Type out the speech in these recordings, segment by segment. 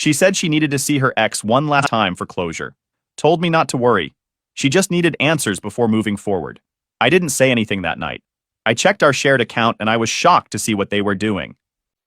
She said she needed to see her ex one last time for closure. Told me not to worry. She just needed answers before moving forward. I didn't say anything that night. I checked our shared account and I was shocked to see what they were doing.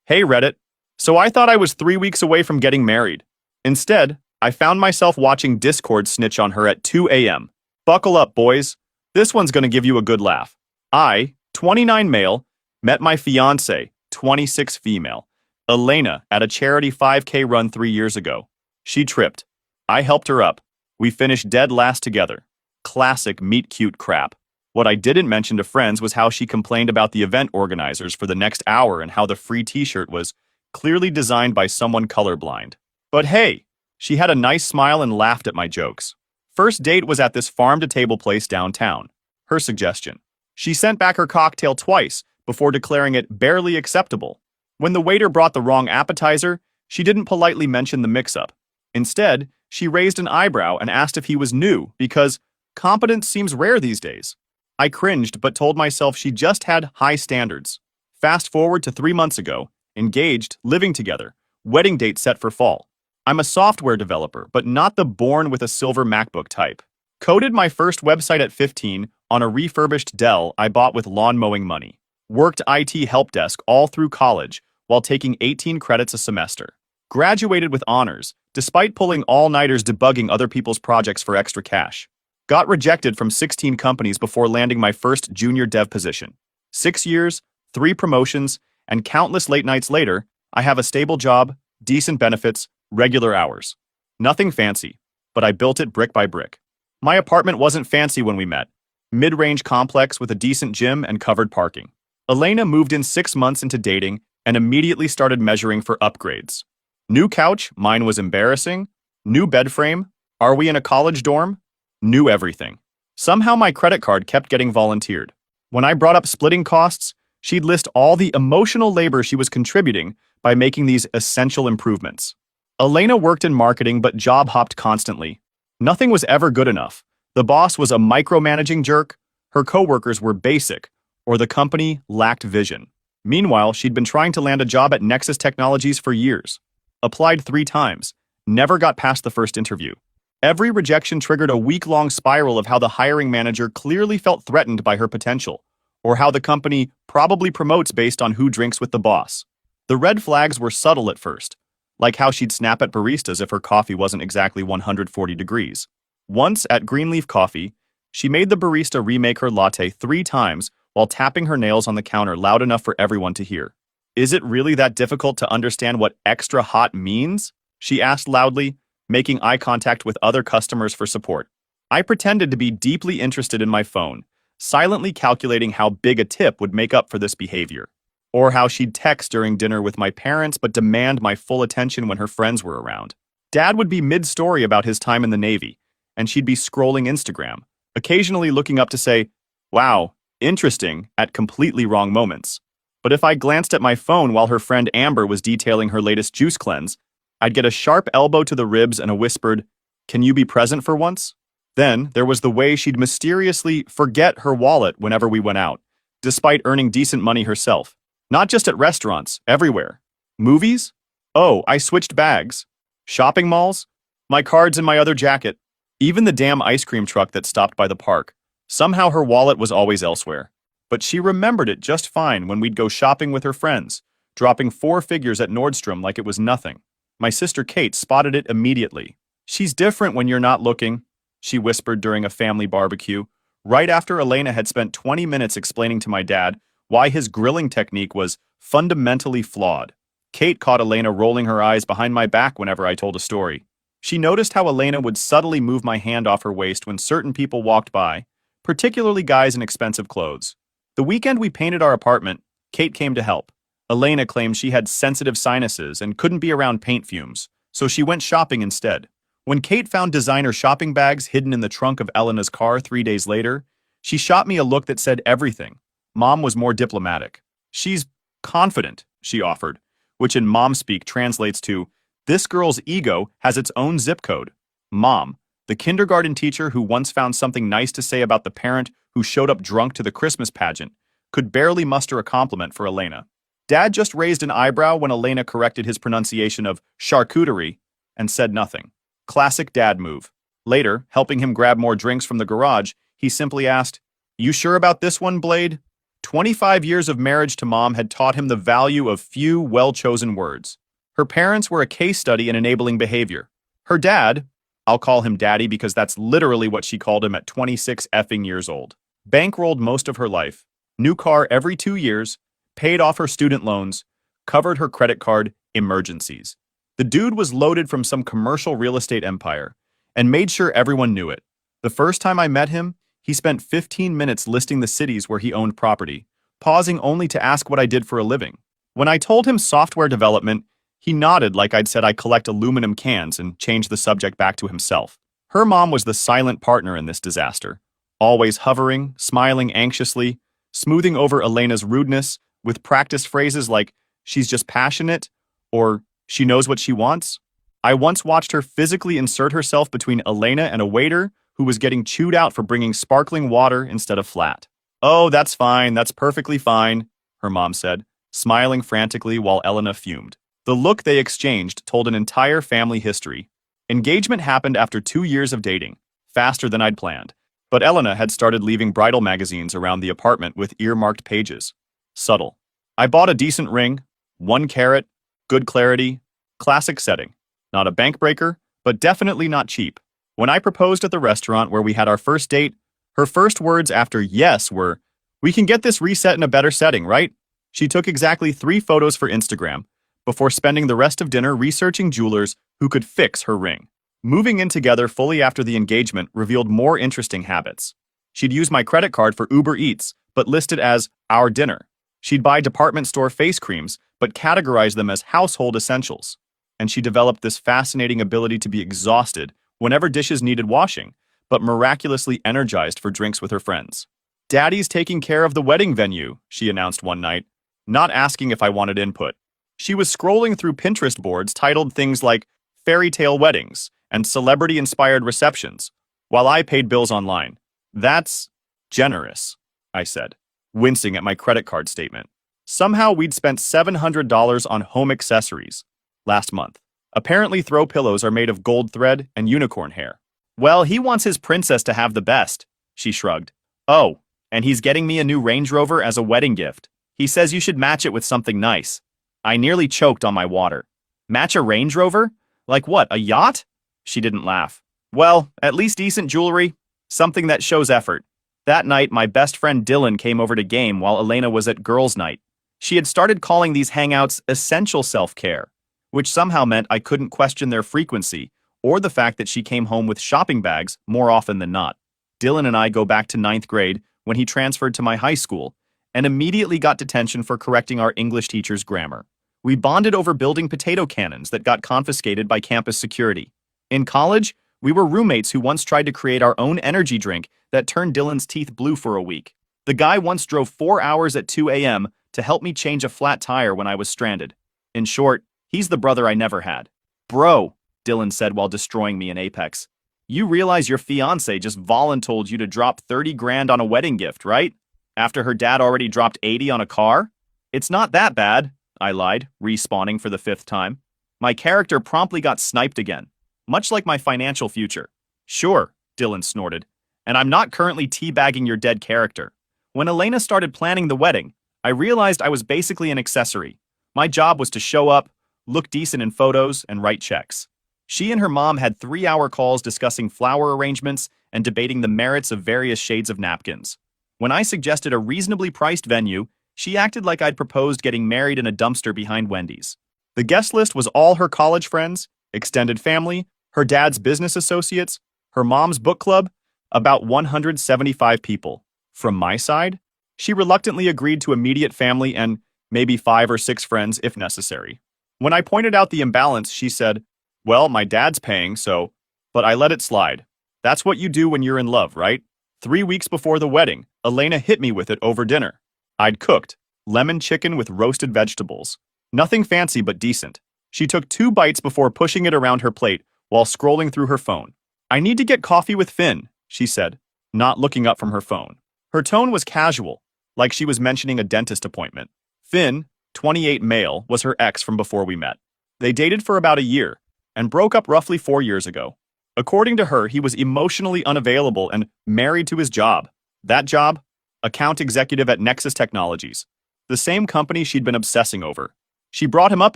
Hey Reddit. So I thought I was 3 weeks away from getting married. Instead, I found myself watching Discord snitch on her at 2 a.m. Buckle up, boys. This one's gonna give you a good laugh. I, 29 male, met my fiancée, 26 female, Elena, at a charity 5K run 3 years ago. She tripped. I helped her up. We finished dead last together. Classic meet cute crap. What I didn't mention to friends was how she complained about the event organizers for the next hour and how the free t-shirt was clearly designed by someone colorblind. But hey, she had a nice smile and laughed at my jokes. First date was at this farm-to-table place downtown. Her suggestion. She sent back her cocktail twice before declaring it barely acceptable. When the waiter brought the wrong appetizer, she didn't politely mention the mix-up. Instead, she raised an eyebrow and asked if he was new because competence seems rare these days. I cringed but told myself she just had high standards. Fast forward to 3 months ago, engaged, living together, wedding date set for fall. I'm a software developer, but not the born with a silver MacBook type. Coded my first website at 15 on a refurbished Dell I bought with lawn mowing money. Worked IT help desk all through college while taking 18 credits a semester. Graduated with honors, despite pulling all-nighters debugging other people's projects for extra cash. Got rejected from 16 companies before landing my first junior dev position. 6 years, 3 promotions, and countless late nights later, I have a stable job, decent benefits, regular hours. Nothing fancy, but I built it brick by brick. My apartment wasn't fancy when we met. Mid-range complex with a decent gym and covered parking. Elena moved in 6 months into dating and immediately started measuring for upgrades. New couch, mine was embarrassing. New bed frame, are we in a college dorm? New everything. Somehow my credit card kept getting volunteered. When I brought up splitting costs, she'd list all the emotional labor she was contributing by making these essential improvements. Elena worked in marketing but job hopped constantly. Nothing was ever good enough. The boss was a micromanaging jerk, her coworkers were basic, or the company lacked vision. Meanwhile, she'd been trying to land a job at Nexus Technologies for years. Applied 3 times, never got past the first interview. Every rejection triggered a week-long spiral of how the hiring manager clearly felt threatened by her potential, or how the company probably promotes based on who drinks with the boss. The red flags were subtle at first, like how she'd snap at baristas if her coffee wasn't exactly 140 degrees. Once at Greenleaf Coffee, she made the barista remake her latte 3 times while tapping her nails on the counter loud enough for everyone to hear. Is it really that difficult to understand what extra hot means? She asked loudly, making eye contact with other customers for support. I pretended to be deeply interested in my phone, silently calculating how big a tip would make up for this behavior. Or how she'd text during dinner with my parents but demand my full attention when her friends were around. Dad would be mid-story about his time in the Navy, and she'd be scrolling Instagram, occasionally looking up to say, "Wow, interesting," at completely wrong moments. But if I glanced at my phone while her friend Amber was detailing her latest juice cleanse, I'd get a sharp elbow to the ribs and a whispered, "Can you be present for once?" Then there was the way she'd mysteriously forget her wallet whenever we went out, despite earning decent money herself. Not just at restaurants, everywhere. Movies? Oh, I switched bags. Shopping malls? My card's in my other jacket. Even the damn ice cream truck that stopped by the park. Somehow her wallet was always elsewhere. But she remembered it just fine when we'd go shopping with her friends, dropping 4 figures at Nordstrom like it was nothing. My sister Kate spotted it immediately. "She's different when you're not looking," she whispered during a family barbecue, right after Elena had spent 20 minutes explaining to my dad why his grilling technique was fundamentally flawed. Kate caught Elena rolling her eyes behind my back whenever I told a story. She noticed how Elena would subtly move my hand off her waist when certain people walked by, particularly guys in expensive clothes. The weekend we painted our apartment, Kate came to help. Elena claimed she had sensitive sinuses and couldn't be around paint fumes, so she went shopping instead. When Kate found designer shopping bags hidden in the trunk of Elena's car 3 days later, she shot me a look that said everything. Mom was more diplomatic. "She's confident," she offered, which in mom speak translates to, "This girl's ego has its own zip code." Mom, the kindergarten teacher who once found something nice to say about the parent who showed up drunk to the Christmas pageant, could barely muster a compliment for Elena. Dad just raised an eyebrow when Elena corrected his pronunciation of charcuterie, and said nothing. Classic dad move. Later, helping him grab more drinks from the garage, he simply asked, "You sure about this one, Blade?" 25 years of marriage to Mom had taught him the value of few, well-chosen words. Her parents were a case study in enabling behavior. Her dad, I'll call him Daddy because that's literally what she called him at 26 effing years old, bankrolled most of her life, new car every 2 years, paid off her student loans, covered her credit card emergencies. The dude was loaded from some commercial real estate empire and made sure everyone knew it. The first time I met him, he spent 15 minutes listing the cities where he owned property, pausing only to ask what I did for a living. When I told him software development, he nodded like I'd said I collect aluminum cans and changed the subject back to himself. Her mom was the silent partner in this disaster, always hovering, smiling anxiously, smoothing over Elena's rudeness with practiced phrases like, "She's just passionate," or "She knows what she wants." I once watched her physically insert herself between Elena and a waiter who was getting chewed out for bringing sparkling water instead of flat. "Oh, that's fine, that's perfectly fine," her mom said, smiling frantically while Elena fumed. The look they exchanged told an entire family history. Engagement happened after 2 years of dating, faster than I'd planned, but Elena had started leaving bridal magazines around the apartment with earmarked pages. Subtle. I bought a decent ring, 1 carat, good clarity, classic setting. Not a bank breaker, but definitely not cheap. When I proposed at the restaurant where we had our first date, her first words after yes were, "We can get this reset in a better setting, right?" She took exactly 3 photos for Instagram before spending the rest of dinner researching jewelers who could fix her ring. Moving in together fully after the engagement revealed more interesting habits. She'd use my credit card for Uber Eats, but list it as our dinner. She'd buy department store face creams, but categorize them as household essentials. And she developed this fascinating ability to be exhausted whenever dishes needed washing, but miraculously energized for drinks with her friends. "Daddy's taking care of the wedding venue," she announced one night, not asking if I wanted input. She was scrolling through Pinterest boards titled things like fairy tale weddings and celebrity-inspired receptions, while I paid bills online. "That's generous," I said, wincing at my credit card statement. Somehow we'd spent $700 on home accessories last month. Apparently throw pillows are made of gold thread and unicorn hair. "Well, he wants his princess to have the best," she shrugged. "Oh, and he's getting me a new Range Rover as a wedding gift. He says you should match it with something nice." I nearly choked on my water. "Match a Range Rover? Like what, a yacht?" She didn't laugh. "Well, at least decent jewelry. Something that shows effort." That night, my best friend Dylan came over to game while Elena was at girls' night. She had started calling these hangouts essential self-care, which somehow meant I couldn't question their frequency or the fact that she came home with shopping bags more often than not. Dylan and I go back to 9th grade when he transferred to my high school and immediately got detention for correcting our English teacher's grammar. We bonded over building potato cannons that got confiscated by campus security. In college, we were roommates who once tried to create our own energy drink that turned Dylan's teeth blue for a week. The guy once drove 4 hours at 2 a.m. to help me change a flat tire when I was stranded. In short, he's the brother I never had. "Bro," Dylan said while destroying me in Apex, "you realize your fiancé just voluntold you to drop 30 grand on a wedding gift, right? After her dad already dropped 80 on a car?" "It's not that bad," I lied, respawning for the 5th time. My character promptly got sniped again, much like my financial future. "Sure," Dylan snorted, "and I'm not currently teabagging your dead character." When Elena started planning the wedding, I realized I was basically an accessory. My job was to show up, look decent in photos, and write checks. She and her mom had 3-hour calls discussing flower arrangements and debating the merits of various shades of napkins. When I suggested a reasonably priced venue, she acted like I'd proposed getting married in a dumpster behind Wendy's. The guest list was all her college friends, extended family, her dad's business associates, her mom's book club, about 175 people. From my side, she reluctantly agreed to immediate family and maybe 5 or 6 friends if necessary. When I pointed out the imbalance, she said, "Well, my dad's paying, so..." But I let it slide. That's what you do when you're in love, right? 3 weeks before the wedding, Elena hit me with it over dinner. I'd cooked lemon chicken with roasted vegetables. Nothing fancy but decent. She took 2 bites before pushing it around her plate while scrolling through her phone. "I need to get coffee with Finn," she said, not looking up from her phone. Her tone was casual, like she was mentioning a dentist appointment. Finn, 28 male, was her ex from before we met. They dated for about a year, and broke up roughly 4 years ago. According to her, he was emotionally unavailable and married to his job. That job? Account executive at Nexus Technologies, the same company she'd been obsessing over. She brought him up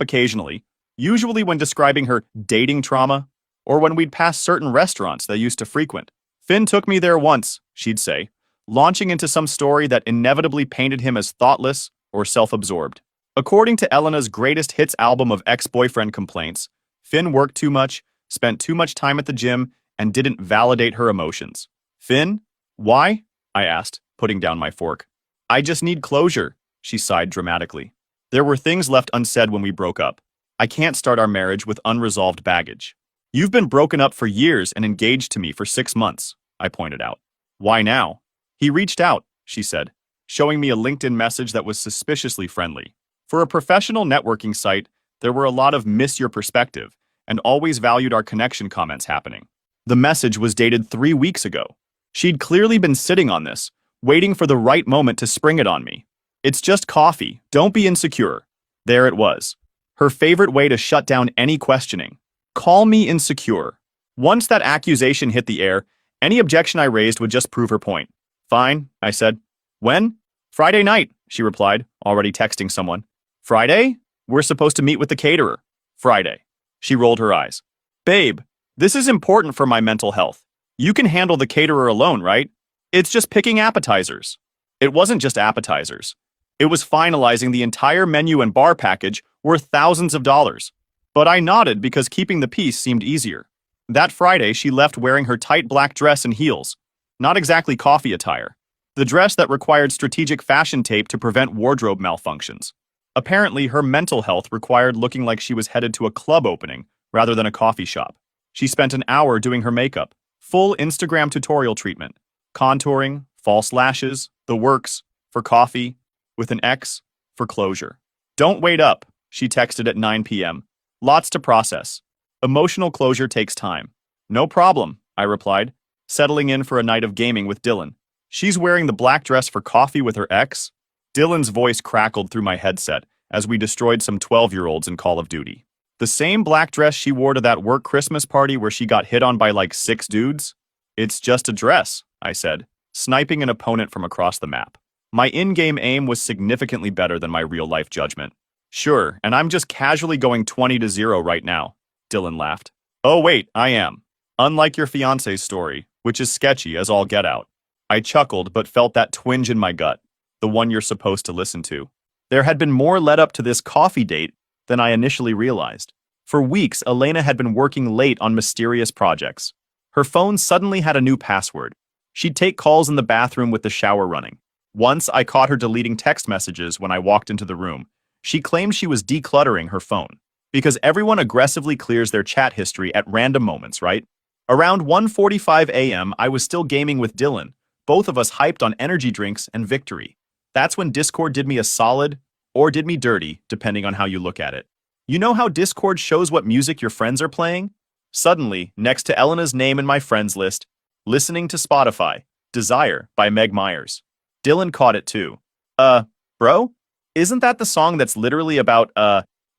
occasionally, usually when describing her dating trauma or when we'd pass certain restaurants they used to frequent. Finn took me there once, she'd say, launching into some story that inevitably painted him as thoughtless or self-absorbed. According to Elena's greatest hits album of ex-boyfriend complaints, Finn worked too much, spent too much time at the gym, and didn't validate her emotions. Finn? Why? I asked, putting down my fork. I just need closure, she sighed dramatically. There were things left unsaid when we broke up. I can't start our marriage with unresolved baggage. You've been broken up for years and engaged to me for 6 months, I pointed out. Why now? He reached out, she said, showing me a LinkedIn message that was suspiciously friendly. For a professional networking site, there were a lot of miss your perspective and always valued our connection comments happening. The message was dated 3 weeks ago. She'd clearly been sitting on this, waiting for the right moment to spring it on me. It's just coffee, don't be insecure. There it was. Her favorite way to shut down any questioning. Call me insecure. Once that accusation hit the air, any objection I raised would just prove her point. Fine, I said. When? Friday night, she replied, already texting someone. Friday? We're supposed to meet with the caterer. Friday. She rolled her eyes. Babe, this is important for my mental health. You can handle the caterer alone, right? It's just picking appetizers. It wasn't just appetizers. It was finalizing the entire menu and bar package worth thousands of dollars. But I nodded because keeping the peace seemed easier. That Friday, she left wearing her tight black dress and heels. Not exactly coffee attire. The dress that required strategic fashion tape to prevent wardrobe malfunctions. Apparently, her mental health required looking like she was headed to a club opening rather than a coffee shop. She spent an hour doing her makeup. Full Instagram tutorial treatment. Contouring, false lashes, the works, for coffee, with an X, for closure. Don't wait up, she texted at 9 p.m. Lots to process. Emotional closure takes time. No problem, I replied, settling in for a night of gaming with Dylan. She's wearing the black dress for coffee with her ex? Dylan's voice crackled through my headset as we destroyed some 12-year-olds in Call of Duty. The same black dress she wore to that work Christmas party where she got hit on by like 6 dudes? It's just a dress, I said, sniping an opponent from across the map. My in-game aim was significantly better than my real-life judgment. Sure, and I'm just casually going 20-0 right now, Dylan laughed. Oh wait, I am. Unlike your fiancé's story, which is sketchy as all get out. I chuckled but felt that twinge in my gut, the one you're supposed to listen to. There had been more led up to this coffee date than I initially realized. For weeks, Elena had been working late on mysterious projects. Her phone suddenly had a new password. She'd take calls in the bathroom with the shower running. Once, I caught her deleting text messages when I walked into the room. She claimed she was decluttering her phone. Because everyone aggressively clears their chat history at random moments, right? Around 1:45 a.m., I was still gaming with Dylan, both of us hyped on energy drinks and victory. That's when Discord did me a solid, or did me dirty, depending on how you look at it. You know how Discord shows what music your friends are playing? Suddenly, next to Elena's name in my friends list, listening to Spotify, Desire by Meg Myers. Dylan caught it too. Bro? Isn't that the song that's literally about,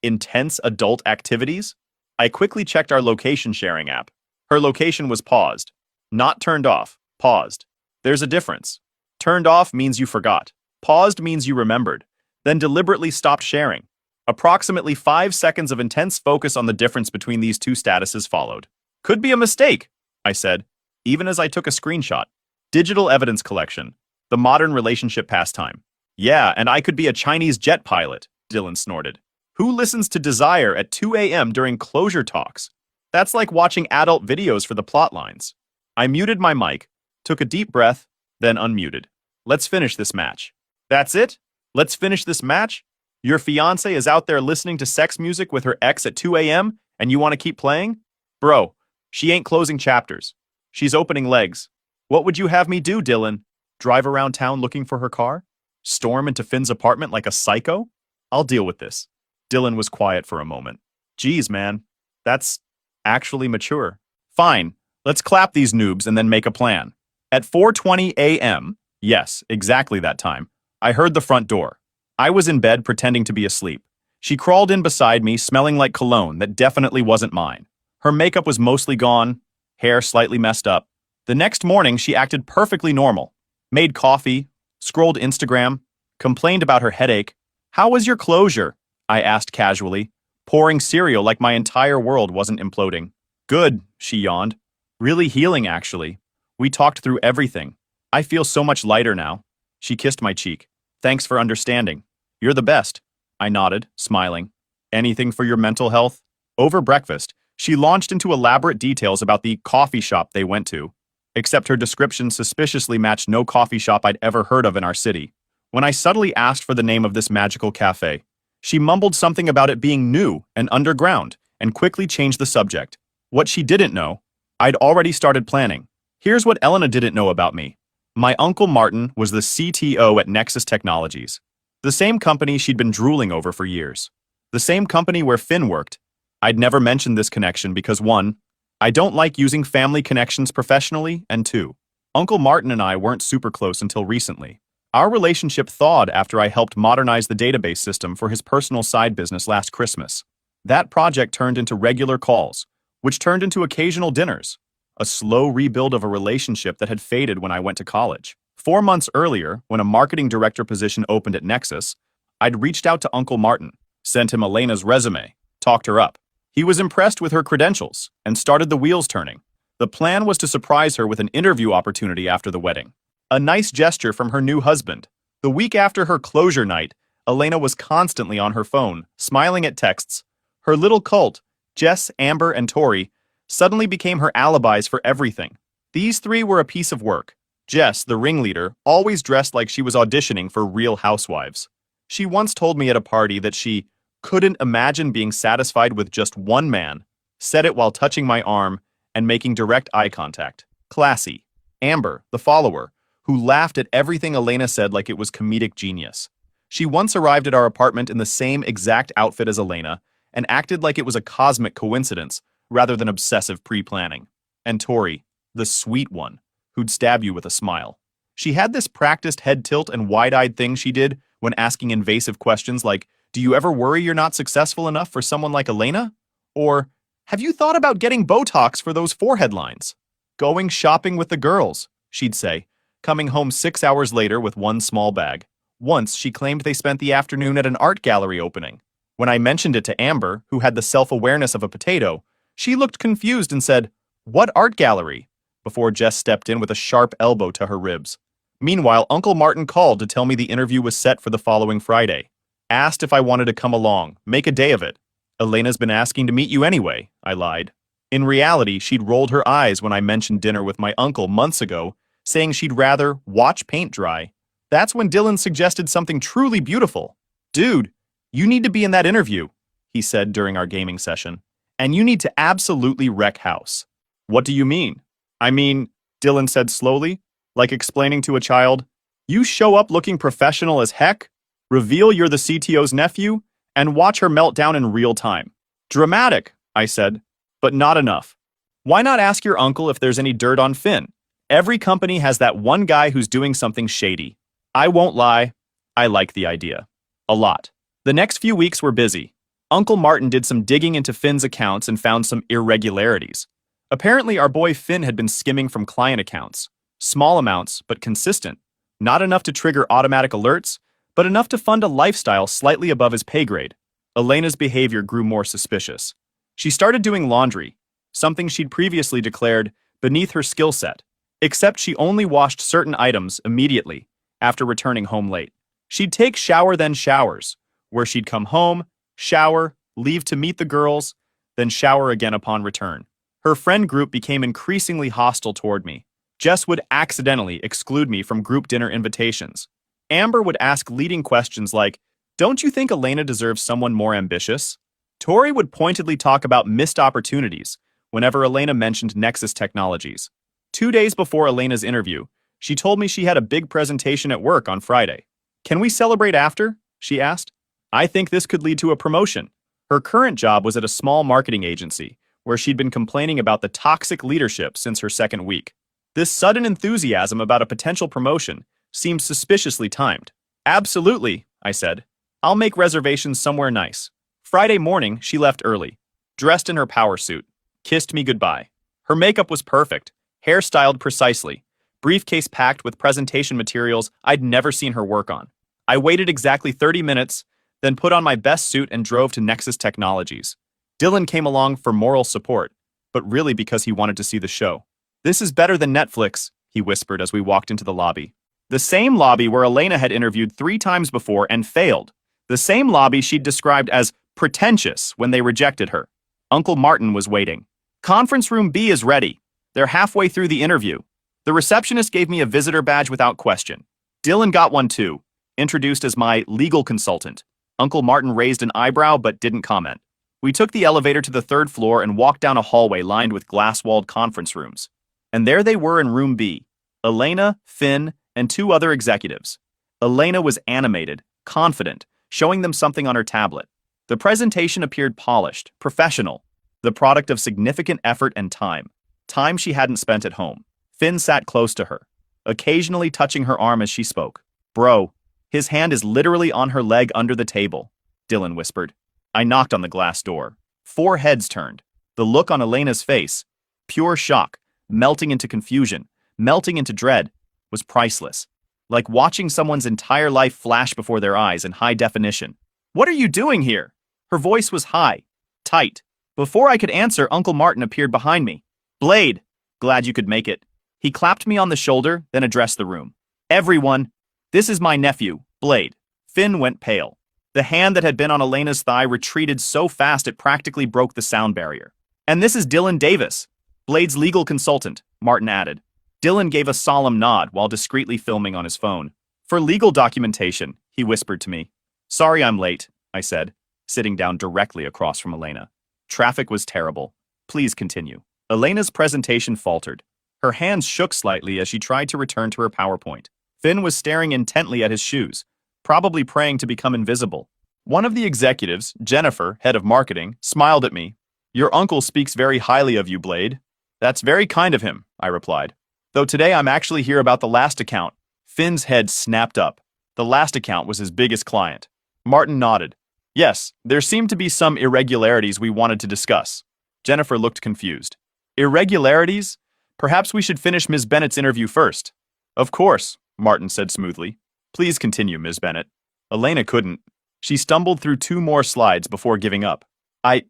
intense adult activities? I quickly checked our location sharing app. Her location was paused. Not turned off, paused. There's a difference. Turned off means you forgot. Paused means you remembered, then deliberately stopped sharing. Approximately 5 seconds of intense focus on the difference between these two statuses followed. Could be a mistake, I said, even as I took a screenshot. Digital evidence collection. The modern relationship pastime. Yeah, and I could be a Chinese jet pilot, Dylan snorted. Who listens to Desire at 2 a.m. during closure talks? That's like watching adult videos for the plot lines. I muted my mic, took a deep breath, then unmuted. Let's finish this match. That's it? Let's finish this match? Your fiancé is out there listening to sex music with her ex at 2 a.m. and you want to keep playing? Bro, she ain't closing chapters. She's opening legs. What would you have me do, Dylan? Drive around town looking for her car? Storm into Finn's apartment like a psycho? I'll deal with this. Dylan was quiet for a moment. Geez, man. That's actually mature. Fine. Let's clap these noobs and then make a plan. At 4:20 a.m., yes, exactly that time, I heard the front door. I was in bed pretending to be asleep. She crawled in beside me, smelling like cologne that definitely wasn't mine. Her makeup was mostly gone, hair slightly messed up. The next morning, she acted perfectly normal. Made coffee, scrolled Instagram, complained about her headache. "How was your closure?" I asked casually, pouring cereal like my entire world wasn't imploding. "Good," she yawned. "Really healing, actually. We talked through everything. I feel so much lighter now." She kissed my cheek. "Thanks for understanding. You're the best." I nodded, smiling. "Anything for your mental health?" Over breakfast, she launched into elaborate details about the coffee shop they went to, except her description suspiciously matched no coffee shop I'd ever heard of in our city. When I subtly asked for the name of this magical cafe, she mumbled something about it being new and underground, and quickly changed the subject. What she didn't know, I'd already started planning. Here's what Elena didn't know about me. My uncle Martin was the CTO at Nexus Technologies, the same company she'd been drooling over for years. The same company where Finn worked. I'd never mentioned this connection because 1, I don't like using family connections professionally, and 2, Uncle Martin and I weren't super close until recently. Our relationship thawed after I helped modernize the database system for his personal side business last Christmas. That project turned into regular calls, which turned into occasional dinners. A slow rebuild of a relationship that had faded when I went to college. 4 months earlier, when a marketing director position opened at Nexus, I'd reached out to Uncle Martin, sent him Elena's resume, talked her up. He was impressed with her credentials and started the wheels turning. The plan was to surprise her with an interview opportunity after the wedding. A nice gesture from her new husband. The week after her closure night, Elena was constantly on her phone, smiling at texts. Her little cult, Jess, Amber, and Tori, suddenly became her alibis for everything. These 3 were a piece of work. Jess, the ringleader, always dressed like she was auditioning for Real Housewives. She once told me at a party that she couldn't imagine being satisfied with just one man, said it while touching my arm and making direct eye contact. Classy. Amber, the follower, who laughed at everything Elena said like it was comedic genius. She once arrived at our apartment in the same exact outfit as Elena and acted like it was a cosmic coincidence rather than obsessive pre-planning. And Tori, the sweet one, who'd stab you with a smile. She had this practiced head tilt and wide-eyed thing she did when asking invasive questions like, "Do you ever worry you're not successful enough for someone like Elena?" Or, "Have you thought about getting Botox for those forehead lines?" "Going shopping with the girls," she'd say, coming home 6 hours later with one small bag. Once, she claimed they spent the afternoon at an art gallery opening. When I mentioned it to Amber, who had the self-awareness of a potato, she looked confused and said, "What art gallery?" before Jess stepped in with a sharp elbow to her ribs. Meanwhile, Uncle Martin called to tell me the interview was set for the following Friday. Asked if I wanted to come along, make a day of it. "Elena's been asking to meet you anyway," I lied. In reality, she'd rolled her eyes when I mentioned dinner with my uncle months ago, saying she'd rather watch paint dry. That's when Dylan suggested something truly beautiful. "Dude, you need to be in that interview," he said during our gaming session. "And you need to absolutely wreck house." "What do you mean?" "I mean," Dylan said slowly, like explaining to a child, "you show up looking professional as heck, reveal you're the CTO's nephew, and watch her melt down in real time." "Dramatic," I said, "but not enough. Why not ask your uncle if there's any dirt on Finn? Every company has that one guy who's doing something shady." I won't lie, I like the idea. A lot. The next few weeks were busy. Uncle Martin did some digging into Finn's accounts and found some irregularities. Apparently, our boy Finn had been skimming from client accounts. Small amounts, but consistent. Not enough to trigger automatic alerts, but enough to fund a lifestyle slightly above his pay grade. Elena's behavior grew more suspicious. She started doing laundry, something she'd previously declared beneath her skill set, except she only washed certain items immediately after returning home late. She'd take shower then showers, where she'd come home, shower, leave to meet the girls, then shower again upon return. Her friend group became increasingly hostile toward me. Jess would accidentally exclude me from group dinner invitations. Amber would ask leading questions like, "Don't you think Elena deserves someone more ambitious?" Tori would pointedly talk about missed opportunities whenever Elena mentioned Nexus Technologies. 2 days before Elena's interview, she told me she had a big presentation at work on Friday. "Can we celebrate after?" she asked. I think this could lead to a promotion. Her current job was at a small marketing agency, where she'd been complaining about the toxic leadership since her second week. This sudden enthusiasm about a potential promotion seemed suspiciously timed. "Absolutely," I said. "I'll make reservations somewhere nice." Friday morning, she left early, dressed in her power suit. kissed me goodbye. Her makeup was perfect, hair styled precisely, briefcase packed with presentation materials I'd never seen her work on. I waited exactly 30 minutes, then put on my best suit and drove to Nexus Technologies. Dylan came along for moral support, but really because he wanted to see the show. "This is better than Netflix," he whispered as we walked into the lobby. The same lobby where Elena had interviewed 3 times before and failed. The same lobby she'd described as pretentious when they rejected her. Uncle Martin was waiting. "Conference room B is ready. They're halfway through the interview." The receptionist gave me a visitor badge without question. Dylan got one too, introduced as my legal consultant. Uncle Martin raised an eyebrow but didn't comment. We took the elevator to the 3rd floor and walked down a hallway lined with glass-walled conference rooms. And there they were in room B, Elena, Finn, and 2 other executives. Elena was animated, confident, showing them something on her tablet. The presentation appeared polished, professional, the product of significant effort and time she hadn't spent at home. Finn sat close to her, occasionally touching her arm as she spoke. "Bro, his hand is literally on her leg under the table," Dylan whispered. I knocked on the glass door. 4 heads turned. The look on Elena's face, pure shock, melting into confusion, melting into dread, was priceless. Like watching someone's entire life flash before their eyes in high definition. "What are you doing here?" Her voice was high, tight. Before I could answer, Uncle Martin appeared behind me. "Blade, glad you could make it." He clapped me on the shoulder, then addressed the room. "Everyone, this is my nephew, Blade." Finn went pale. The hand that had been on Elena's thigh retreated so fast it practically broke the sound barrier. "And this is Dylan Davis, Blade's legal consultant," Martin added. Dylan gave a solemn nod while discreetly filming on his phone. "For legal documentation," he whispered to me. "Sorry I'm late," I said, sitting down directly across from Elena. "Traffic was terrible. Please continue." Elena's presentation faltered. Her hands shook slightly as she tried to return to her PowerPoint. Finn was staring intently at his shoes, probably praying to become invisible. One of the executives, Jennifer, head of marketing, smiled at me. "Your uncle speaks very highly of you, Blade." "That's very kind of him," I replied. "Though today I'm actually here about the last account." Finn's head snapped up. The last account was his biggest client. Martin nodded. "Yes, there seemed to be some irregularities we wanted to discuss." Jennifer looked confused. "Irregularities? Perhaps we should finish Ms. Bennett's interview first." "Of course," Martin said smoothly. "Please continue, Ms. Bennett." Elena couldn't. She stumbled through 2 more slides before giving up. I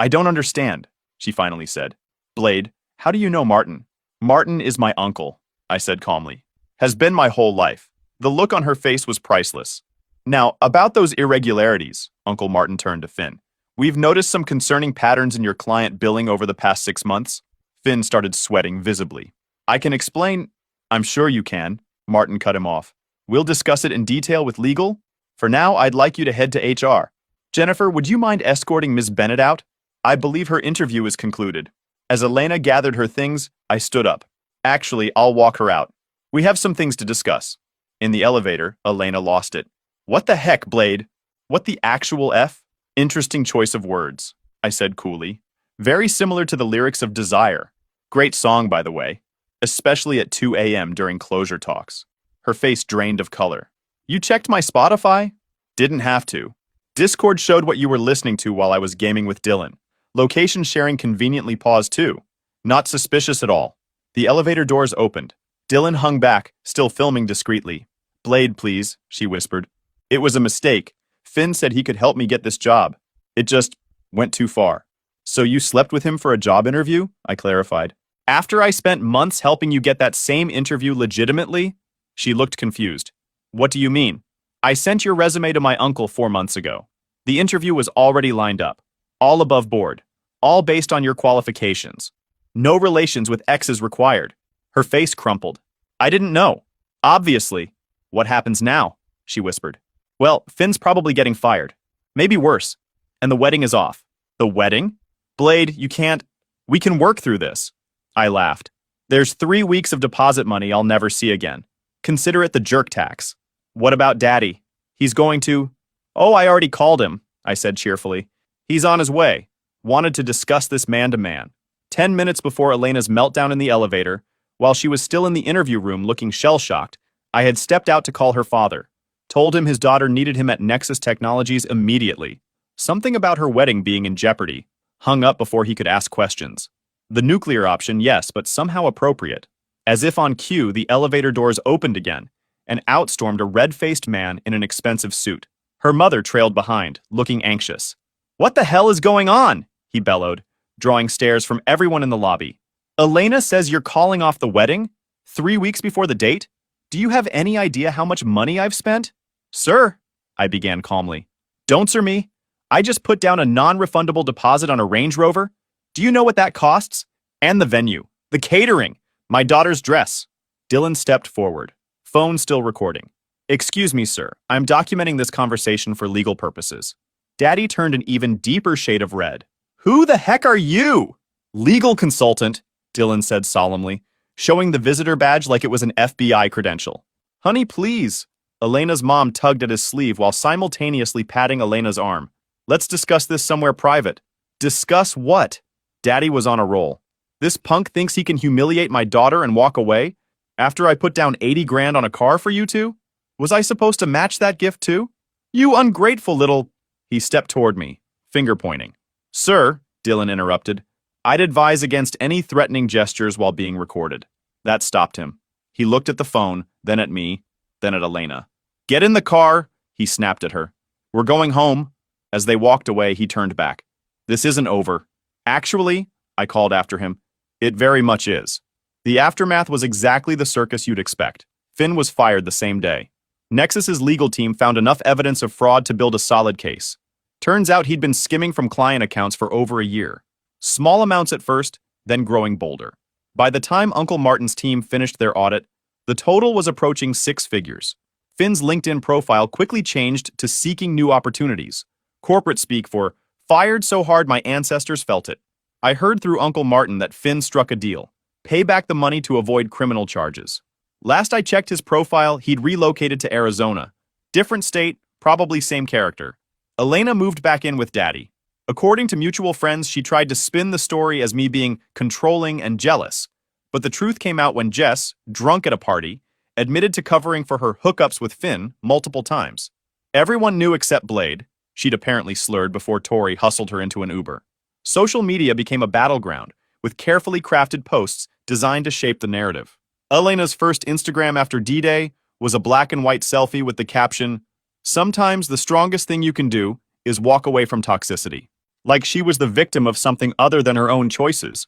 don't understand," she finally said. "Blade, how do you know Martin?" "Martin is my uncle," I said calmly. "Has been my whole life." The look on her face was priceless. "Now, about those irregularities," Uncle Martin turned to Finn. "We've noticed some concerning patterns in your client billing over the past 6 months." Finn started sweating visibly. "I can explain." "I'm sure you can," Martin cut him off. "We'll discuss it in detail with legal. For now, I'd like you to head to HR. Jennifer, would you mind escorting Ms. Bennett out? I believe her interview is concluded." As Elena gathered her things, I stood up. "Actually, I'll walk her out. We have some things to discuss." In the elevator, Elena lost it. "What the heck, Blade? What the actual F?" "Interesting choice of words," I said coolly. "Very similar to the lyrics of Desire. Great song, by the way. Especially at 2 a.m. during closure talks." Her face drained of color. "You checked my Spotify?" "Didn't have to. Discord showed what you were listening to while I was gaming with Dylan. Location sharing conveniently paused too. Not suspicious at all." The elevator doors opened. Dylan hung back, still filming discreetly. "Blade, please," she whispered. "It was a mistake. Finn said he could help me get this job. It just went too far." "So you slept with him for a job interview?" I clarified. "After I spent months helping you get that same interview legitimately?" She looked confused. "What do you mean?" "I sent your resume to my uncle 4 months ago. The interview was already lined up. All above board. All based on your qualifications. No relations with exes required." Her face crumpled. "I didn't know. Obviously." "What happens now?" she whispered. "Well, Finn's probably getting fired. Maybe worse. And the wedding is off." "The wedding?" "Blade, you can't. We can work through this." I laughed. "There's 3 weeks of deposit money I'll never see again. Consider it the jerk tax." "What about Daddy? He's going to—" "Oh, I already called him," I said cheerfully. "He's on his way. Wanted to discuss this man to man." 10 minutes before Elena's meltdown in the elevator, while she was still in the interview room looking shell-shocked, I had stepped out to call her father. Told him his daughter needed him at Nexus Technologies immediately. Something about her wedding being in jeopardy. Hung up before he could ask questions. The nuclear option, yes, but somehow appropriate. As if on cue, the elevator doors opened again, and out stormed a red-faced man in an expensive suit. Her mother trailed behind, looking anxious. "What the hell is going on?" he bellowed, drawing stares from everyone in the lobby. "Elena says you're calling off the wedding? 3 weeks before the date? Do you have any idea how much money I've spent?" "Sir," I began calmly. "Don't sir me. I just put down a non-refundable deposit on a Range Rover. Do you know what that costs? And the venue, the catering, my daughter's dress." Dylan stepped forward, phone still recording. "Excuse me, sir. I'm documenting this conversation for legal purposes." Daddy turned an even deeper shade of red. "Who the heck are you?" "Legal consultant," Dylan said solemnly, showing the visitor badge like it was an FBI credential. "Honey, please." Elena's mom tugged at his sleeve while simultaneously patting Elena's arm. "Let's discuss this somewhere private." "Discuss what?" Daddy was on a roll. "This punk thinks he can humiliate my daughter and walk away? After I put down 80 grand on a car for you two? Was I supposed to match that gift too? You ungrateful little—" He stepped toward me, finger pointing. "Sir," Dylan interrupted, "I'd advise against any threatening gestures while being recorded." That stopped him. He looked at the phone, then at me, then at Elena. "Get in the car," he snapped at her. "We're going home." As they walked away, he turned back. "This isn't over." "Actually," I called after him, "it very much is." The aftermath was exactly the circus you'd expect. Finn was fired the same day. Nexus's legal team found enough evidence of fraud to build a solid case. Turns out he'd been skimming from client accounts for over a year. Small amounts at first, then growing bolder. By the time Uncle Martin's team finished their audit, the total was approaching 6 figures. Finn's LinkedIn profile quickly changed to seeking new opportunities. Corporate speak for "fired so hard my ancestors felt it." I heard through Uncle Martin that Finn struck a deal. Pay back the money to avoid criminal charges. Last I checked his profile, he'd relocated to Arizona. Different state, probably same character. Elena moved back in with Daddy. According to mutual friends, she tried to spin the story as me being controlling and jealous. But the truth came out when Jess, drunk at a party, admitted to covering for her hookups with Finn multiple times. Everyone knew except Blade. She'd apparently slurred before Tori hustled her into an Uber. Social media became a battleground, with carefully crafted posts designed to shape the narrative. Elena's first Instagram after D-Day was a black and white selfie with the caption, "Sometimes the strongest thing you can do is walk away from toxicity." Like she was the victim of something other than her own choices.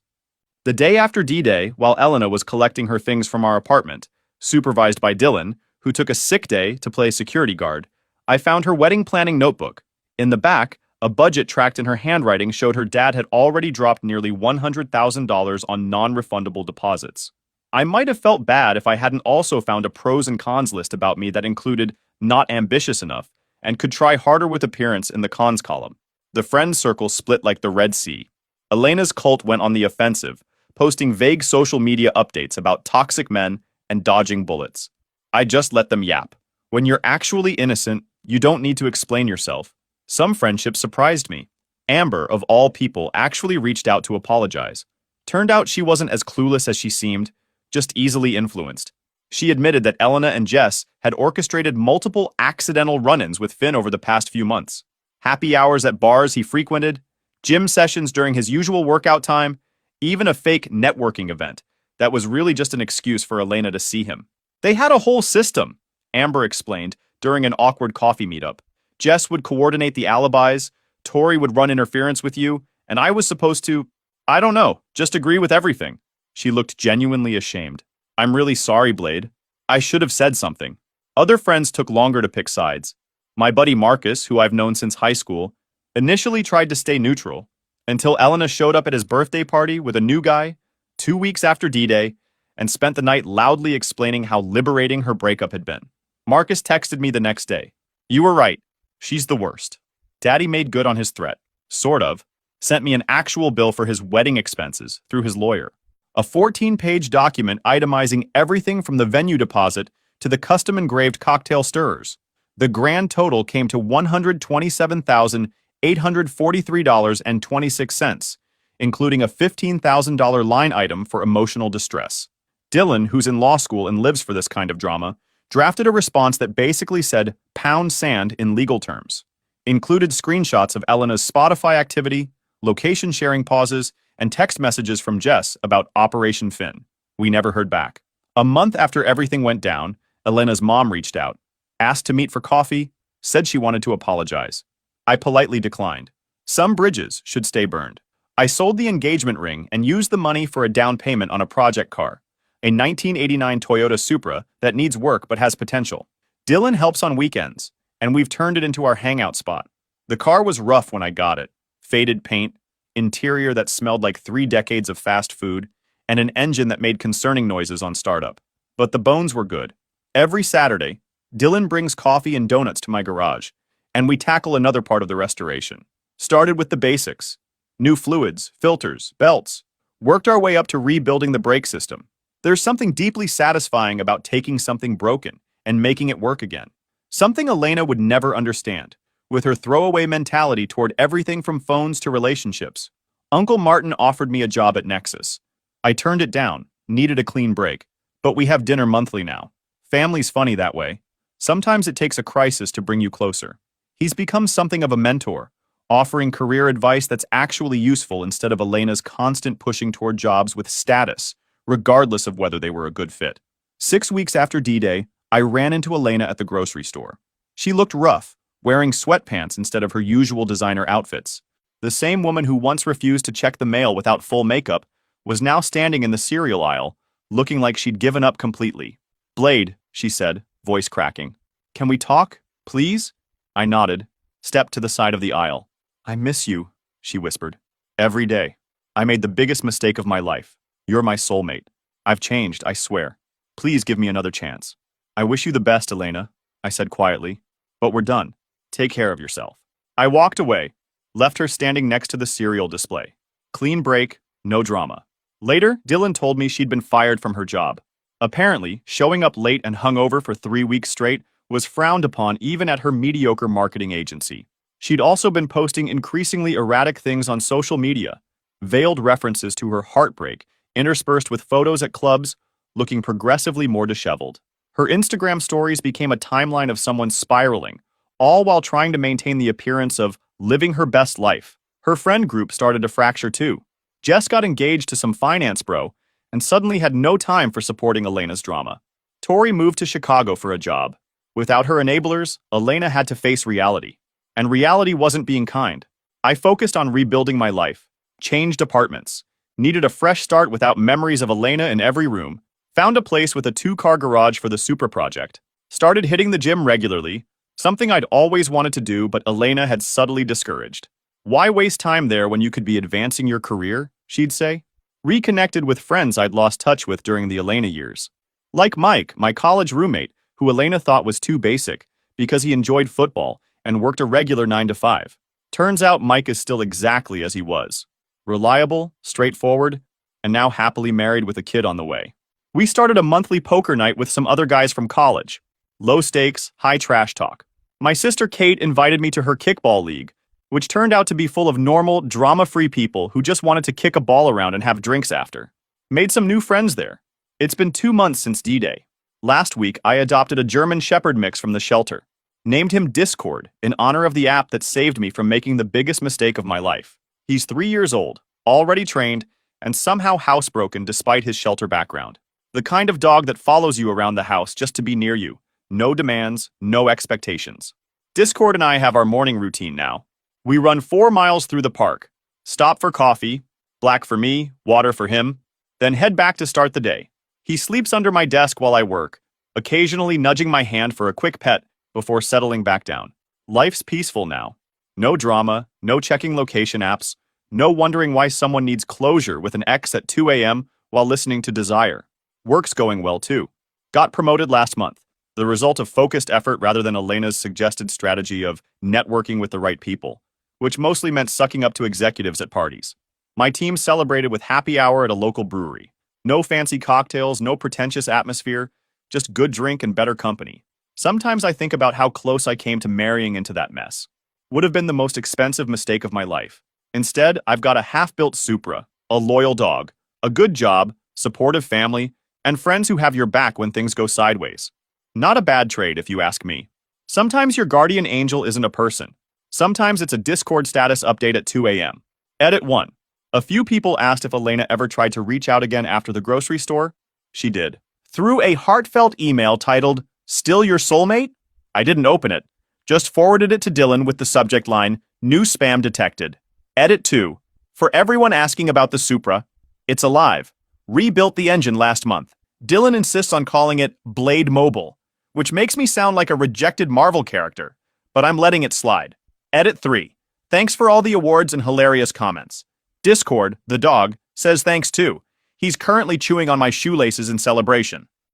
The day after D-Day, while Elena was collecting her things from our apartment, supervised by Dylan, who took a sick day to play security guard, I found her wedding planning notebook. In the back, a budget tracked in her handwriting showed her dad had already dropped nearly $100,000 on non-refundable deposits. I might have felt bad if I hadn't also found a pros and cons list about me that included not ambitious enough and could try harder with appearance in the cons column. The friend circle split like the Red Sea. Elena's cult went on the offensive, posting vague social media updates about toxic men and dodging bullets. I just let them yap. When you're actually innocent, you don't need to explain yourself. Some friendships surprised me. Amber, of all people, actually reached out to apologize. Turned out she wasn't as clueless as she seemed, just easily influenced. She admitted that Elena and Jess had orchestrated multiple accidental run-ins with Finn over the past few months. Happy hours at bars he frequented, gym sessions during his usual workout time, even a fake networking event that was really just an excuse for Elena to see him. They had a whole system, Amber explained during an awkward coffee meetup. Jess would coordinate the alibis, Tori would run interference with you, and I was supposed to, I don't know, just agree with everything. She looked genuinely ashamed. "I'm really sorry, Blade. I should have said something." Other friends took longer to pick sides. My buddy Marcus, who I've known since high school, initially tried to stay neutral, until Elena showed up at his birthday party with a new guy, 2 weeks after D-Day, and spent the night loudly explaining how liberating her breakup had been. Marcus texted me the next day. "You were right. She's the worst." Daddy made good on his threat. Sort of. Sent me an actual bill for his wedding expenses through his lawyer. A 14-page document itemizing everything from the venue deposit to the custom-engraved cocktail stirrers. The grand total came to $127,843.26, including a $15,000 line item for emotional distress. Dylan, who's in law school and lives for this kind of drama, drafted a response that basically said "pound sand" in legal terms. Included screenshots of Elena's Spotify activity, location sharing pauses, and text messages from Jess about Operation Finn. We never heard back. A month after everything went down, Elena's mom reached out, asked to meet for coffee, said she wanted to apologize. I politely declined. Some bridges should stay burned. I sold the engagement ring and used the money for a down payment on a project car, a 1989 Toyota Supra that needs work but has potential. Dylan helps on weekends, and we've turned it into our hangout spot. The car was rough when I got it. Faded paint, interior that smelled like 3 decades of fast food, and an engine that made concerning noises on startup. But the bones were good. Every Saturday, Dylan brings coffee and donuts to my garage, and we tackle another part of the restoration. Started with the basics. New fluids, filters, belts. Worked our way up to rebuilding the brake system. There's something deeply satisfying about taking something broken and making it work again. Something Elena would never understand, with her throwaway mentality toward everything from phones to relationships. Uncle Martin offered me a job at Nexus. I turned it down, needed a clean break, but we have dinner monthly now. Family's funny that way. Sometimes it takes a crisis to bring you closer. He's become something of a mentor, offering career advice that's actually useful instead of Elena's constant pushing toward jobs with status, regardless of whether they were a good fit. 6 weeks after D-Day, I ran into Elena at the grocery store. She looked rough, wearing sweatpants instead of her usual designer outfits. The same woman who once refused to check the mail without full makeup was now standing in the cereal aisle, looking like she'd given up completely. "Blade," she said, voice cracking. "Can we talk, please?" I nodded, stepped to the side of the aisle. "I miss you," she whispered. "Every day. I made the biggest mistake of my life. You're my soulmate. I've changed, I swear. Please give me another chance." "I wish you the best, Elena," I said quietly. "But we're done. Take care of yourself." I walked away, left her standing next to the cereal display. Clean break, no drama. Later, Dylan told me she'd been fired from her job. Apparently, showing up late and hungover for 3 weeks straight was frowned upon even at her mediocre marketing agency. She'd also been posting increasingly erratic things on social media, veiled references to her heartbreak, interspersed with photos at clubs, looking progressively more disheveled. Her Instagram stories became a timeline of someone spiraling, all while trying to maintain the appearance of living her best life. Her friend group started to fracture too. Jess got engaged to some finance bro, and suddenly had no time for supporting Elena's drama. Tori moved to Chicago for a job. Without her enablers, Elena had to face reality. And reality wasn't being kind. I focused on rebuilding my life, changed apartments, needed a fresh start without memories of Elena in every room, found a place with a 2-car garage for the Supra project, started hitting the gym regularly, something I'd always wanted to do but Elena had subtly discouraged. "Why waste time there when you could be advancing your career?" she'd say. Reconnected with friends I'd lost touch with during the Elena years. Like Mike, my college roommate, who Elena thought was too basic because he enjoyed football and worked a regular 9 to 5. Turns out Mike is still exactly as he was. Reliable, straightforward, and now happily married with a kid on the way. We started a monthly poker night with some other guys from college. Low stakes, high trash talk. My sister Kate invited me to her kickball league, which turned out to be full of normal, drama-free people who just wanted to kick a ball around and have drinks after. Made some new friends there. It's been 2 months since D-Day. Last week, I adopted a German Shepherd mix from the shelter. Named him Discord in honor of the app that saved me from making the biggest mistake of my life. He's 3 years old, already trained, and somehow housebroken despite his shelter background. The kind of dog that follows you around the house just to be near you. No demands, no expectations. Discord and I have our morning routine now. We run 4 miles through the park, stop for coffee, black for me, water for him, then head back to start the day. He sleeps under my desk while I work, occasionally nudging my hand for a quick pet before settling back down. Life's peaceful now. No drama, no checking location apps, no wondering why someone needs closure with an ex at 2 a.m. while listening to Desire. Work's going well too. Got promoted last month, the result of focused effort rather than Elena's suggested strategy of networking with the right people, which mostly meant sucking up to executives at parties. My team celebrated with happy hour at a local brewery. No fancy cocktails, no pretentious atmosphere, just good drink and better company. Sometimes I think about how close I came to marrying into that mess. Would have been the most expensive mistake of my life. Instead, I've got a half-built Supra, a loyal dog, a good job, supportive family, and friends who have your back when things go sideways. Not a bad trade, if you ask me. Sometimes your guardian angel isn't a person. Sometimes it's a Discord status update at 2 a.m. Edit 1. A few people asked if Elena ever tried to reach out again after the grocery store. She did. Through a heartfelt email titled, "Still Your Soulmate?" I didn't open it. Just forwarded it to Dylan with the subject line, "New spam detected." Edit 2. For everyone asking about the Supra, it's alive. Rebuilt the engine last month. Dylan insists on calling it Blade Mobile, which makes me sound like a rejected Marvel character, but I'm letting it slide. Edit 3. Thanks for all the awards and hilarious comments. Discord, the dog, says thanks too. He's currently chewing on my shoelaces in celebration.